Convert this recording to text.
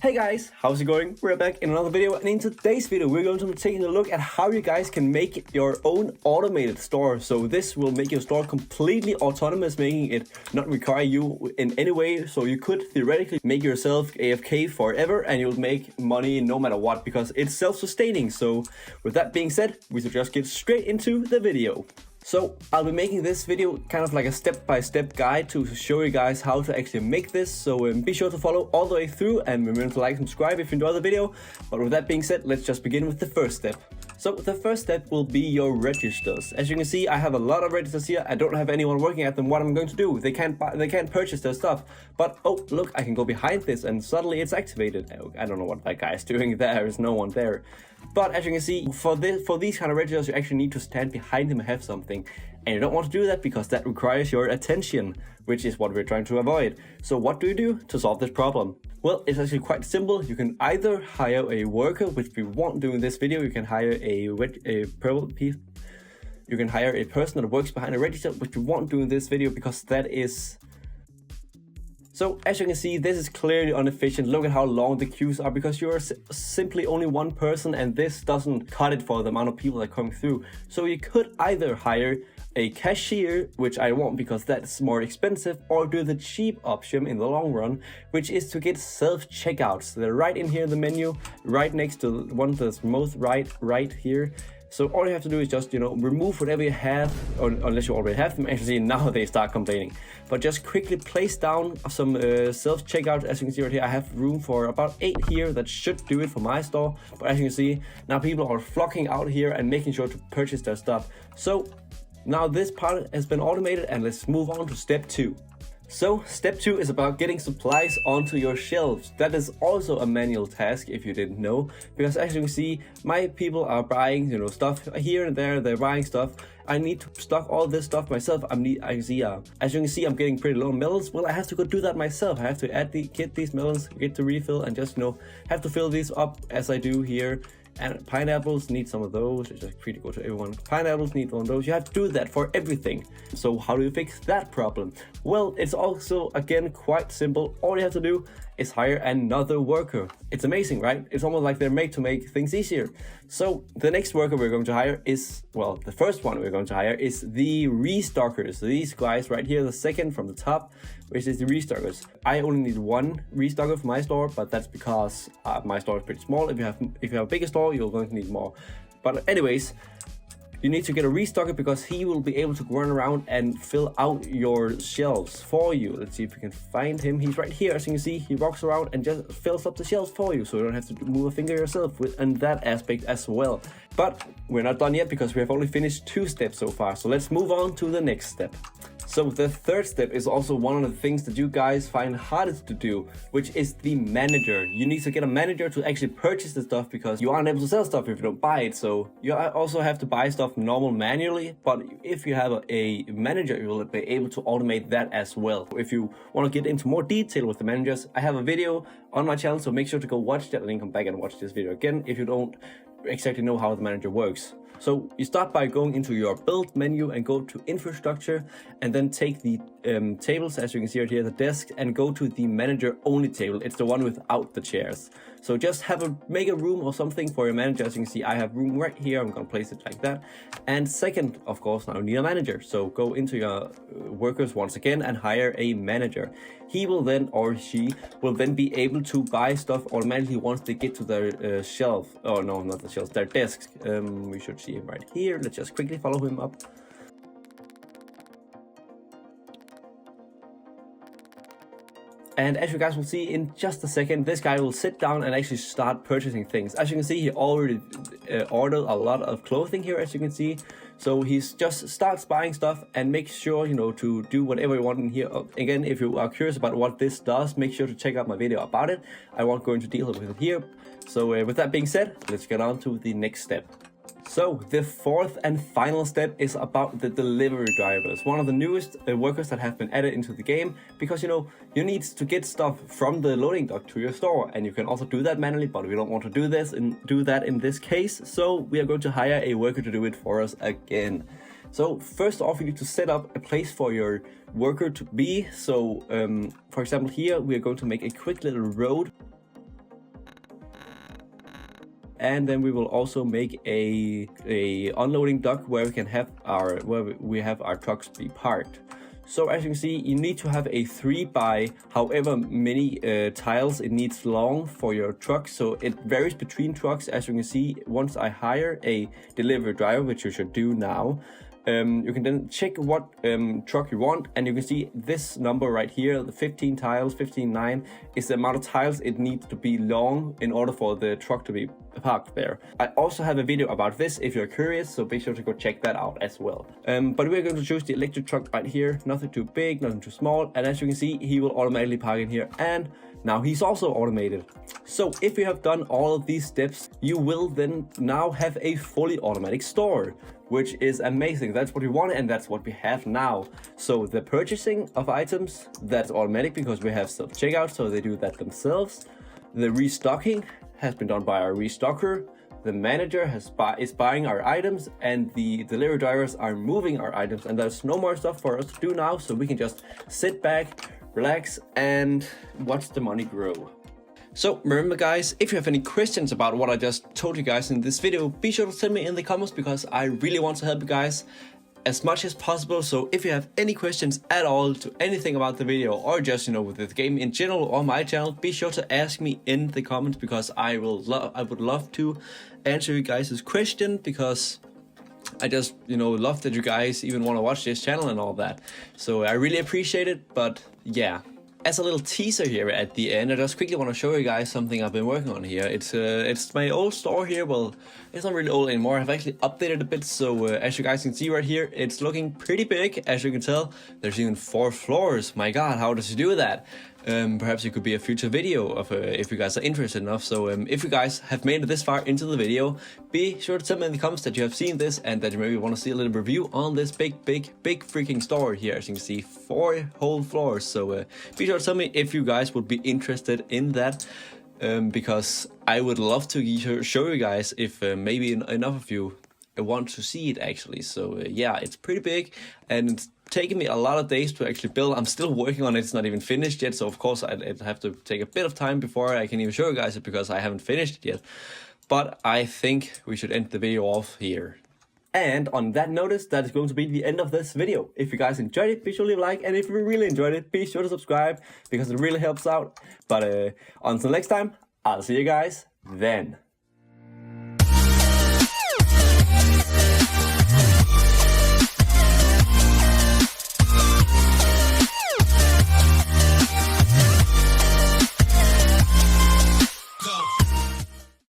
Hey guys, how's it going? We're back in another video, and in today's video we're going to be taking a look at how you guys can make your own automated store. So this will make your store completely autonomous, making it not require you in any way. So you could theoretically make yourself AFK forever and you'll make money no matter what, because it's self-sustaining. So with that being said, we should just get straight into the video. So I'll be making this video kind of like a step-by-step guide to show you guys how to actually make this. So be sure to follow all the way through and remember to like and subscribe if you enjoy the video. But with that being said, let's just begin with the first step. So the first step will be your registers. As you can see, I have a lot of registers here. I don't have anyone working at them. What I'm going to do, they can't purchase their stuff. But oh, look, I can go behind this and suddenly it's activated. I don't know what that guy is doing. There is no one there. But as you can see, for these kind of registers, you actually need to stand behind him and have something. And you don't want to do that because that requires your attention, which is what we're trying to avoid. So what do you do to solve this problem? Well, it's actually quite simple. You can either hire a worker, which we won't do in this video. You can hire you can hire a person that works behind a register, which we won't do in this video because that is... So as you can see, this is clearly inefficient. Look at how long the queues are because you're simply only one person and this doesn't cut it for the amount of people that are coming through. So you could either hire a cashier, which I won't because that's more expensive, or do the cheap option in the long run, which is to get self-checkouts. They're right in here in the menu, right next to the one that's most right here. So all you have to do is just, remove whatever you have, or unless you already have them. Actually, now they start complaining. But just quickly place down some self-checkout. As you can see right here, I have room for about 8 here. That should do it for my store. But as you can see, now people are flocking out here and making sure to purchase their stuff. So now this part has been automated, and let's move on to step 2. So step 2 is about getting supplies onto your shelves. That is also a manual task if you didn't know, because as you can see, my people are buying stuff here and there. They're buying stuff. I need to stock all this stuff myself. As you can see, I'm getting pretty low on melons. Well, I have to go do that myself. I have to get these melons, get to refill, and just have to fill these up as I do here. And pineapples need some of those. It's just pretty go to everyone. Pineapples need one of those. You have to do that for everything. So how do you fix that problem? Well, it's also, again, quite simple. All you have to do is hire another worker. It's amazing, right? It's almost like they're made to make things easier. So the next worker we're going to hire is, well, the first one we're going to hire is the restockers. These guys right here, the second from the top, which is the restockers. I only need one restocker for my store, but that's because my store is pretty small. If you have a bigger store, you're going to need more. But anyways, you need to get a restocker because he will be able to run around and fill out your shelves for you. Let's see if we can find him. He's right here. As you can see, he walks around and just fills up the shelves for you, so you don't have to move a finger yourself in that aspect as well. But we're not done yet because we have only finished 2 steps so far. So let's move on to the next step. So the third step is also one of the things that you guys find hardest to do, which is the manager. You need to get a manager to actually purchase the stuff because you aren't able to sell stuff if you don't buy it. So you also have to buy stuff normal manually, but if you have a manager, you will be able to automate that as well. If you want to get into more detail with the managers, I have a video on my channel, so make sure to go watch that and then come back and watch this video again if you don't exactly know how the manager works. So you start by going into your build menu and go to infrastructure, and then take the tables, as you can see right here, the desk, and go to the manager only table. It's the one without the chairs. So just make a room or something for your manager. As you can see, I have room right here. I'm gonna place it like that. And second, of course, now you need a manager. So go into your workers once again and hire a manager. He will then, or she will then, be able to buy stuff automatically once they get to their shelf. Oh no, not the shelves, their desks. We should see him right here. Let's just quickly follow him up. And as you guys will see in just a second, this guy will sit down and actually start purchasing things. As you can see, he already ordered a lot of clothing here, as you can see. So he just starts buying stuff and makes sure, to do whatever you want in here. Again, if you are curious about what this does, make sure to check out my video about it. I won't go into detail with it here. So with that being said, let's get on to the next step. So the fourth and final step is about the delivery drivers, one of the newest workers that have been added into the game, because you need to get stuff from the loading dock to your store, and you can also do that manually, but we don't want to do that in this case, so we are going to hire a worker to do it for us again. So first off, you need to set up a place for your worker to be. So for example, here we are going to make a quick little road and then we will also make a unloading dock where we have our trucks be parked. So as you can see, you need to have a 3 by however many tiles it needs long for your truck. So it varies between trucks. As you can see, once I hire a delivery driver, which you should do now, you can then check what truck you want, and you can see this number right here, the 15 tiles, 15.9, is the amount of tiles it needs to be long in order for the truck to be parked there. I also have a video about this if you're curious, so be sure to go check that out as well. But we're going to choose the electric truck right here, nothing too big, nothing too small, and as you can see, he will automatically park in here, and now he's also automated. So if you have done all of these steps, you will then now have a fully automatic store, which is amazing. That's what we wanted, and that's what we have now. So the purchasing of items, that's automatic because we have self-checkout, so they do that themselves. The restocking has been done by our restocker. The manager is buying our items, and the delivery drivers are moving our items, and there's no more stuff for us to do now, so we can just sit back, relax, and watch the money grow. So remember guys, if you have any questions about what I just told you guys in this video, be sure to tell me in the comments because I really want to help you guys as much as possible. So if you have any questions at all to anything about the video, or just, you know, with the game in general or my channel, be sure to ask me in the comments because I would love to answer you guys' question, because I just, you know, love that you guys even want to watch this channel and all that. So I really appreciate it. But yeah, as a little teaser here at the end, I just quickly want to show you guys something I've been working on here. It's my old store here. Well, it's not really old anymore. I've actually updated a bit. So as you guys can see right here, it's looking pretty big. As you can tell, there's even 4 floors. My God, how does he do that? Perhaps it could be a future video of if you guys are interested enough. So if you guys have made it this far into the video, be sure to tell me in the comments that you have seen this and that you maybe want to see a little review on this big freaking store here. As you can see, 4 whole floors. So be sure to tell me if you guys would be interested in that, because I would love to show you guys if maybe enough of you want to see it actually. So yeah, it's pretty big, and it's taken me a lot of days to actually build. I'm still working on it. It's not even finished yet, so of course I'd have to take a bit of time before I can even show you guys it, because I haven't finished it yet. But I think we should end the video off here. And on that notice, that is going to be the end of this video. If you guys enjoyed it, be sure to leave a like, and if you really enjoyed it, be sure to subscribe because it really helps out. But until next time, I'll see you guys then.